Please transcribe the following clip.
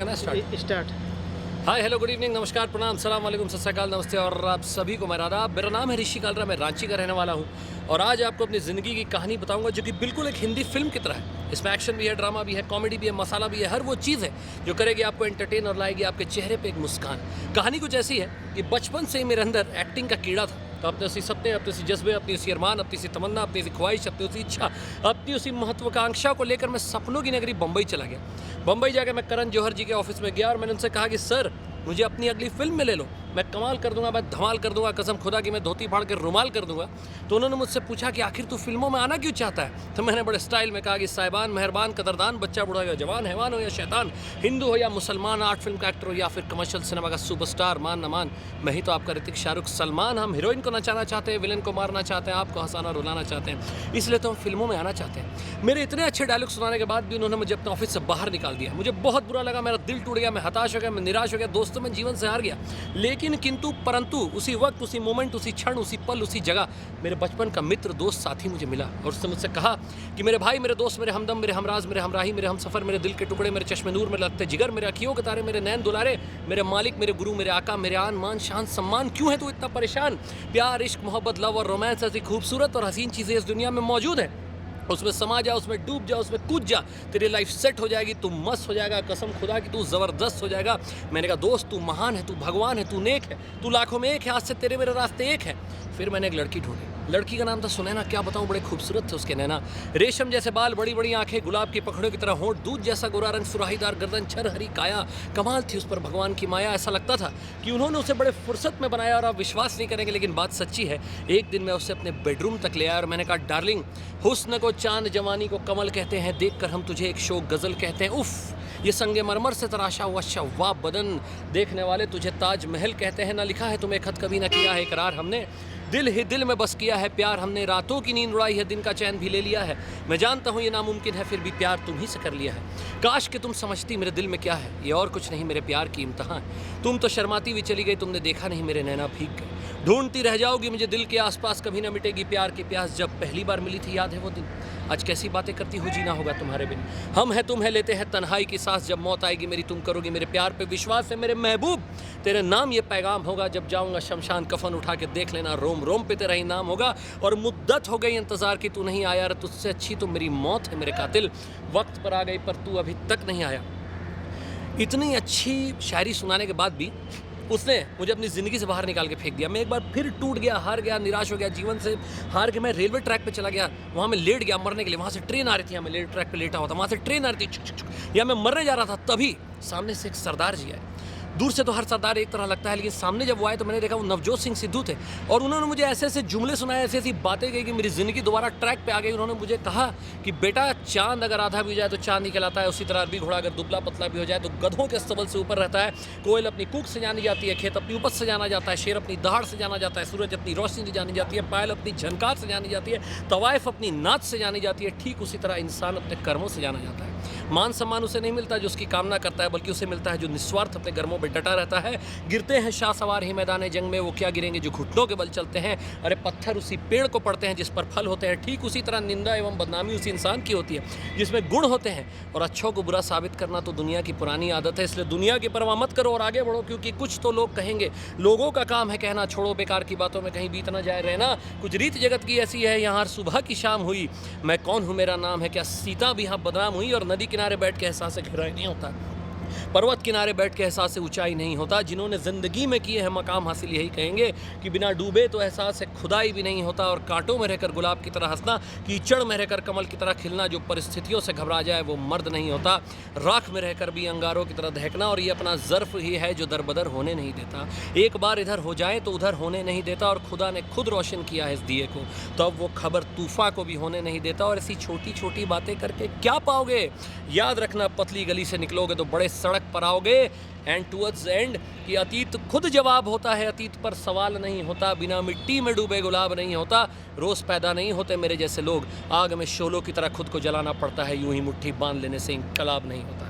करना start. Start. Hi hello good evening नमस्कार प्रणाम सलाम वालेकुम सत श्री अकाल नमस्ते और आप सभी को मेरा आदाब। मेरा नाम है ऋषि कालरा, मैं रांची का रहने वाला हूँ और आज आपको अपनी ज़िंदगी की कहानी बताऊंगा जो कि बिल्कुल एक हिंदी फिल्म की तरह है। इसमें एक्शन भी है, ड्रामा भी है, कॉमेडी भी है, मसाला भी है, हर वो चीज़ है जो करेगी आपको एंटरटेन और लाएगी आपके चेहरे पर एक मुस्कान। कहानी कुछ ऐसी है कि बचपन से ही मेरे अंदर एक्टिंग का कीड़ा था। तो अपने उसी सपने, अपने उसी जज्बे, अपनी उसी अरमान, अपनी उसी तमन्ना, अपनी उसी ख्वाहिश, अपनी उसी इच्छा, अपनी उसी महत्वाकांक्षा को लेकर मैं सपनों की नगरी बम्बई चला गया। बम्बई जाकर मैं करण जौहर जी के ऑफिस में गया और मैंने उनसे कहा कि सर मुझे अपनी अगली फिल्म में ले लो, मैं कमाल कर दूंगा, मैं धमाल कर दूंगा, कसम खुदा की मैं धोती फाड़ कर रुमाल कर दूंगा। तो उन्होंने मुझसे पूछा कि आखिर तू फिल्मों में आना क्यों चाहता है। तो मैंने बड़े स्टाइल में कहा कि साहिबान, मेहरबान, कदरदान, बच्चा बूढ़ा या जवान, हैवान हो या शैतान, हिंदू हो या मुसलमान, आर्ट फिल्म का एक्टर हो या फिर कमर्शियल सिनेमा का सुपरस्टार, मान न मान, मैं ही तो आपका ऋतिक, शाहरुख, सलमान। हम हीरोइन को नचाना चाहते हैं, विलन को मारना चाहते हैं, आपको हंसाना रुलाना चाहते हैं, इसलिए तो हम फिल्मों में आना चाहते हैं। मेरे इतने अच्छे डायलॉग सुनाने के बाद भी उन्होंने मुझे अपने ऑफिस से बाहर निकाल दिया। मुझे बहुत बुरा लगा, मेरा दिल टूट गया, मैं हताश हो गया, मैं निराश हो गया, दोस्तों में जीवन से हार गया। लेकिन किंतु परंतु उसी वक्त, उसी मोमेंट, उसी क्षण, उसी पल, उसी जगह मेरे बचपन का मित्र, दोस्त, साथी मुझे मिला और उसने मुझसे कहा कि मेरे भाई, मेरे दोस्त, मेरे हमदम, मेरे हमराज, मेरे हमराही, मेरे हमसफर, मेरे दिल के टुकड़े, मेरे चश्मे नूर, मेरे लत्ते जिगर, मेरे अखियों के तारे, मेरे नैन दुलारे, मेरे मालिक, मेरे गुरु, मेरे आका, मेरे आन मान शान सम्मान, क्यों है तू इतना परेशान। प्यार, इश्क, मोहब्बत, लव और रोमांस ऐसी खूबसूरत और हसीन चीज़ें इस दुनिया में मौजूद है। उसमें समा जा, उसमें डूब जा, उसमें कूद जा, तेरी लाइफ सेट हो जाएगी, तू मस्त हो जाएगा, कसम खुदा की तू ज़बरदस्त हो जाएगा। मैंने कहा दोस्त तू महान है, तू भगवान है, तू नेक है, तू लाखों में एक है, आज से तेरे मेरे रास्ते एक है। फिर मैंने एक लड़की ढूंढी। लड़की का नाम था सुनैना। क्या बताऊं, बड़े खूबसूरत थे उसके नैना, रेशम जैसे बाल, बड़ी बड़ी आंखें, गुलाब की पखड़ियों की तरह होंठ, दूध जैसा गोरा रंग, सुराहीदार गर्दन, छर हरी काया, कमाल थी उस पर भगवान की माया। ऐसा लगता था कि उन्होंने उसे बड़े फुर्सत में बनाया और आप विश्वास नहीं करेंगे लेकिन बात सच्ची है। एक दिन मैं उसे अपने बेडरूम तक ले आया और मैंने कहा डार्लिंग, हुस्न को चांद, जवानी को कमल कहते हैं, देखकर हम तुझे एक शोक गज़ल कहते हैं। उफ़, ये संगे मरमर से तराशा हुआ शवाब बदन, देखने वाले तुझे ताज महल कहते हैं। ना लिखा है तुम्हें खत, कभी ना किया है इकरार हमने, दिल ही दिल में बस किया है प्यार हमने, रातों की नींद उड़ाई है, दिन का चैन भी ले लिया है। मैं जानता हूँ ये नामुमकिन है, फिर भी प्यार तुम ही से कर लिया है। काश कि तुम समझती मेरे दिल में क्या है, ये और कुछ नहीं मेरे प्यार की इम्तहान। तुम तो शर्माती हुई चली गई, तुमने देखा नहीं मेरे नैना भीग गए। ढूंढती रह जाओगी मुझे दिल के आसपास, कभी ना मिटेगी प्यार की प्यास। जब पहली बार मिली थी याद है वो दिन, आज कैसी बातें करती हूँ, जीना होगा तुम्हारे बिन। हम है तुम है, लेते हैं तन्हाई की सांस, जब मौत आएगी मेरी तुम करोगी मेरे प्यार पे विश्वास है मेरे महबूब। तेरे नाम ये पैगाम होगा, जब जाऊंगा शमशान कफन उठा के देख लेना, रोम रोम पे तेरा ही नाम होगा। और मुद्दत हो गई इंतजार की, तू नहीं आया, तुझसे अच्छी तो मेरी मौत है मेरे कातिल। वक्त पर आ गई पर तू अभी तक नहीं आया। इतनी अच्छी शायरी सुनाने के बाद भी उसने मुझे अपनी ज़िंदगी से बाहर निकाल के फेंक दिया। मैं एक बार फिर टूट गया, हार गया, निराश हो गया, जीवन से हार के मैं रेलवे ट्रैक पे चला गया। वहाँ मैं लेट गया मरने के लिए। वहाँ से ट्रेन आ रही थी, मैं रेलवे ट्रैक पे लेटा हुआ था, वहाँ से ट्रेन आ रही थी, छुक छुक छुक, या मैं मरने जा रहा था। तभी सामने से एक सरदार जी आए। दूर से तो हर सरदार एक तरह लगता है, लेकिन सामने जब वो आए तो मैंने देखा वो नवजोत सिंह सिद्धू थे और उन्होंने मुझे ऐसे ऐसे जुमले सुनाए, ऐसी ऐसी बातें कही कि मेरी ज़िंदगी दोबारा ट्रैक पे आ गई। उन्होंने मुझे कहा कि बेटा चांद अगर आधा भी हो जाए तो चांद ही कहलाता है, उसी तरह अरबी घोड़ा अगर दुबला पतला भी हो जाए तो गधों के स्तबल से ऊपर रहता है। कोयल अपनी कूक से जानी जाती है, खेत अपनी उपज से जाना जाता है, शेर अपनी दहाड़ से जाना जाता है, सूरज अपनी रोशनी से जानी जाती है, पायल अपनी झनकार से जानी जाती है, तवाइफ अपनी नाच से जानी जाती है। ठीक उसी तरह इंसान अपने कर्मों से जाना जाता है। मान सम्मान उसे नहीं मिलता जो उसकी कामना करता है, बल्कि उसे मिलता है जो निस्वार्थ अपने कर्मों पर डटा रहता है। गिरते हैं शाह सवार ही मैदान जंग में, वो क्या गिरेंगे जो घुटनों के बल चलते हैं। अरे पत्थर उसी पेड़ को पड़ते हैं जिस पर फल होते हैं। ठीक उसी तरह निंदा एवं बदनामी उसी इंसान की होती है जिसमें गुण होते हैं, और अच्छों को बुरा साबित करना तो दुनिया की पुरानी आदत है। इसलिए दुनिया की परवाह मत करो और आगे बढ़ो, क्योंकि कुछ तो लोग कहेंगे, लोगों का काम है कहना, छोड़ो बेकार की बातों में कहीं बीत ना जाए रहना। कुछ रीत जगत की ऐसी है, यहाँ हर सुबह की शाम हुई, मैं कौन हूँ मेरा नाम है, क्या सीता भी यहाँ बदनाम हुई। और नदी किनारे बैठ के एहसास गहराई नहीं होता, पर्वत किनारे बैठ के एहसास से ऊंचाई नहीं होता। जिन्होंने ज़िंदगी में किए हैं मकाम हासिल यही कहेंगे कि बिना डूबे तो एहसास से खुदाई भी नहीं होता। और कांटों में रहकर गुलाब की तरह हंसना, कीचड़ में रहकर कमल की तरह खिलना, जो परिस्थितियों से घबरा जाए वो मर्द नहीं होता। राख में रहकर भी अंगारों की तरह दहकना, और ये अपना ज़र्फ ही है जो दरबदर होने नहीं देता। एक बार इधर हो जाए तो उधर होने नहीं देता, और खुदा ने खुद रोशन किया है इस दिए को, तो अब वो खबर तूफ़ा को भी होने नहीं देता। और ऐसी छोटी छोटी बातें करके क्या पाओगे, याद रखना पतली गली से निकलोगे तो बड़े सड़क पर आओगे। एंड टुवर्ड्स एंड कि अतीत खुद जवाब होता है, अतीत पर सवाल नहीं होता, बिना मिट्टी में डूबे गुलाब नहीं होता। रोज़ पैदा नहीं होते मेरे जैसे लोग, आग में शोलों की तरह खुद को जलाना पड़ता है, यूं ही मुट्ठी बांध लेने से इंकलाब नहीं होता।